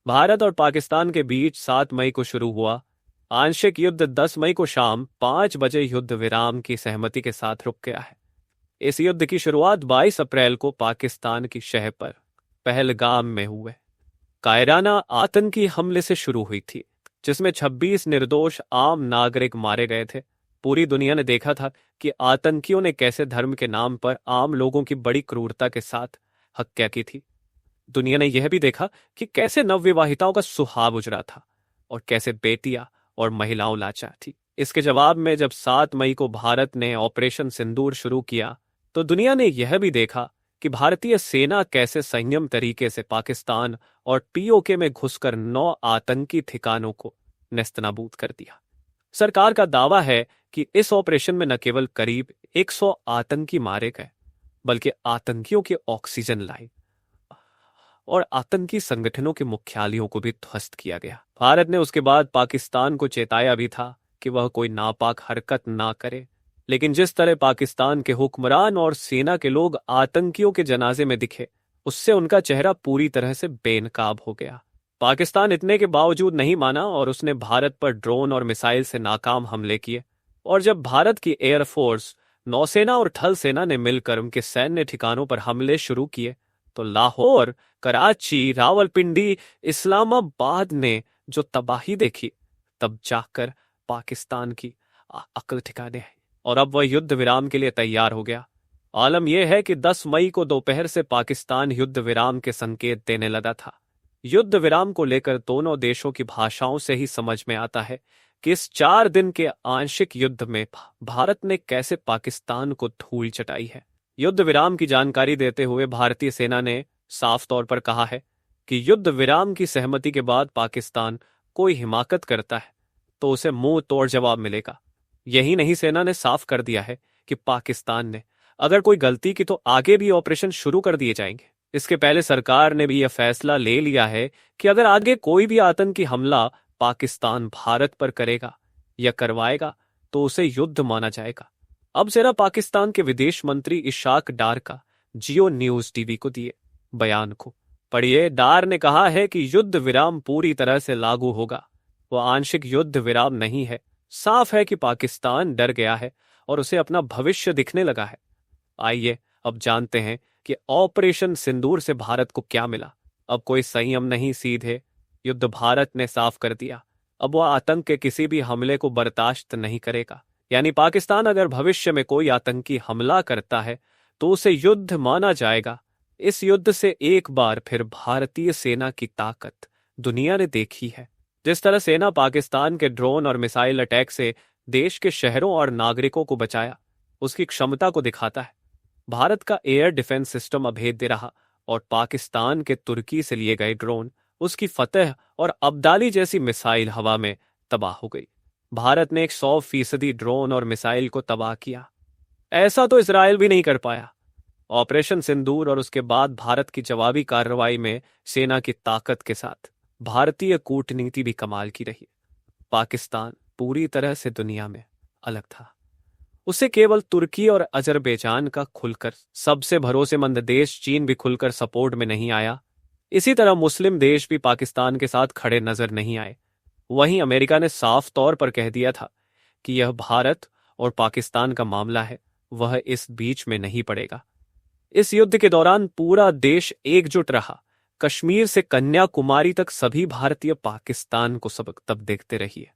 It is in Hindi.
भारत और पाकिस्तान के बीच 7 मई को शुरू हुआ आंशिक युद्ध 10 मई को शाम 5 बजे युद्ध विराम की सहमति के साथ रुक गया है। इस युद्ध की शुरुआत 22 अप्रैल को पाकिस्तान की शह पर पहलगाम में हुए कायराना आतंकी हमले से शुरू हुई थी, जिसमें 26 निर्दोष आम नागरिक मारे गए थे। पूरी दुनिया ने देखा था कि आतंकियों ने कैसे धर्म के नाम पर आम लोगों की बड़ी क्रूरता के साथ हत्या की थी। दुनिया ने यह भी देखा कि कैसे नवविवाहिताओं का सुहाग उजड़ा था और कैसे बेटियां और महिलाओं लाचार थी। इसके जवाब में जब 7 मई को भारत ने ऑपरेशन सिंदूर शुरू किया, तो दुनिया ने यह भी देखा कि भारतीय सेना कैसे संयम तरीके से पाकिस्तान और पीओके में घुसकर 9 आतंकी ठिकानों को नेस्तनाबूद कर दिया। सरकार का दावा है कि इस ऑपरेशन में न केवल करीब 100 आतंकी मारे गए, बल्कि आतंकियों की ऑक्सीजन लाइन और आतंकी संगठनों के मुख्यालयों को भी ध्वस्त किया गया। भारत ने उसके बाद पाकिस्तान को चेताया भी था कि वह कोई नापाक हरकत ना करे, लेकिन जिस तरह पाकिस्तान के हुक्मरान और सेना के लोग आतंकियों के जनाजे में दिखे, उससे उनका चेहरा पूरी तरह से बेनकाब हो गया। पाकिस्तान इतने के बावजूद नहीं माना और उसने भारत पर ड्रोन और मिसाइल से नाकाम हमले किए। और जब भारत की एयरफोर्स, नौसेना और थल सेना ने मिलकर उनके सैन्य ठिकानों पर हमले शुरू किए, तो लाहौर, कराची, रावलपिंडी, इस्लामाबाद ने जो तबाही देखी, तब जाकर पाकिस्तान की अक्ल ठिकाने आई और अब वह युद्ध विराम के लिए तैयार हो गया। आलम यह है कि 10 मई को दोपहर से पाकिस्तान युद्ध विराम के संकेत देने लगा था। युद्ध विराम को लेकर दोनों देशों की भाषाओं से ही समझ में आता है कि इस 4 दिन के आंशिक युद्ध में भारत ने कैसे पाकिस्तान को धूल चटाई है। युद्ध विराम की जानकारी देते हुए भारतीय सेना ने साफ तौर पर कहा है कि युद्ध विराम की सहमति के बाद पाकिस्तान कोई हिमाकत करता है तो उसे मुंह तोड़ जवाब मिलेगा। यही नहीं, सेना ने साफ कर दिया है कि पाकिस्तान ने अगर कोई गलती की तो आगे भी ऑपरेशन शुरू कर दिए जाएंगे। इसके पहले सरकार ने भी यह फैसला ले लिया है कि अगर आगे कोई भी आतंकी हमला पाकिस्तान भारत पर करेगा या करवाएगा तो उसे युद्ध माना जाएगा। अब जरा पाकिस्तान के विदेश मंत्री इशाक डार का जियो न्यूज टीवी को दिए बयान को पढ़िए। डार ने कहा है कि युद्ध विराम पूरी तरह से लागू होगा, वह आंशिक युद्ध विराम नहीं है। साफ है कि पाकिस्तान डर गया है और उसे अपना भविष्य दिखने लगा है। आइए अब जानते हैं कि ऑपरेशन सिंदूर से भारत को क्या मिला। अब कोई संयम नहीं, सीधे युद्ध भारत ने साफ कर दिया। अब वह आतंक के किसी भी हमले को बर्दाश्त नहीं करेगा। यानी पाकिस्तान अगर भविष्य में कोई आतंकी हमला करता है तो उसे युद्ध माना जाएगा। इस युद्ध से एक बार फिर भारतीय सेना की ताकत दुनिया ने देखी है। जिस तरह सेना पाकिस्तान के ड्रोन और मिसाइल अटैक से देश के शहरों और नागरिकों को बचाया, उसकी क्षमता को दिखाता है। भारत का एयर डिफेंस सिस्टम अभेद्य रहा और पाकिस्तान के तुर्की से लिए गए ड्रोन, उसकी फतेह और अब्दाली जैसी मिसाइल हवा में तबाह हो गई। भारत ने 100% ड्रोन और मिसाइल को तबाह किया। ऐसा तो इजराइल भी नहीं कर पाया। ऑपरेशन सिंदूर और उसके बाद भारत की जवाबी कार्रवाई में सेना की ताकत के साथ भारतीय कूटनीति भी कमाल की रही। पाकिस्तान पूरी तरह से दुनिया में अलग था। उसे केवल तुर्की और अजरबैजान का खुलकर, सबसे भरोसेमंद देश चीन भी खुलकर सपोर्ट में नहीं आया। इसी तरह मुस्लिम देश भी पाकिस्तान के साथ खड़े नजर नहीं आए। वहीं अमेरिका ने साफ तौर पर कह दिया था कि यह भारत और पाकिस्तान का मामला है, वह इस बीच में नहीं पड़ेगा। इस युद्ध के दौरान पूरा देश एकजुट रहा। कश्मीर से कन्याकुमारी तक सभी भारतीय पाकिस्तान को सबक तब देखते रहिए।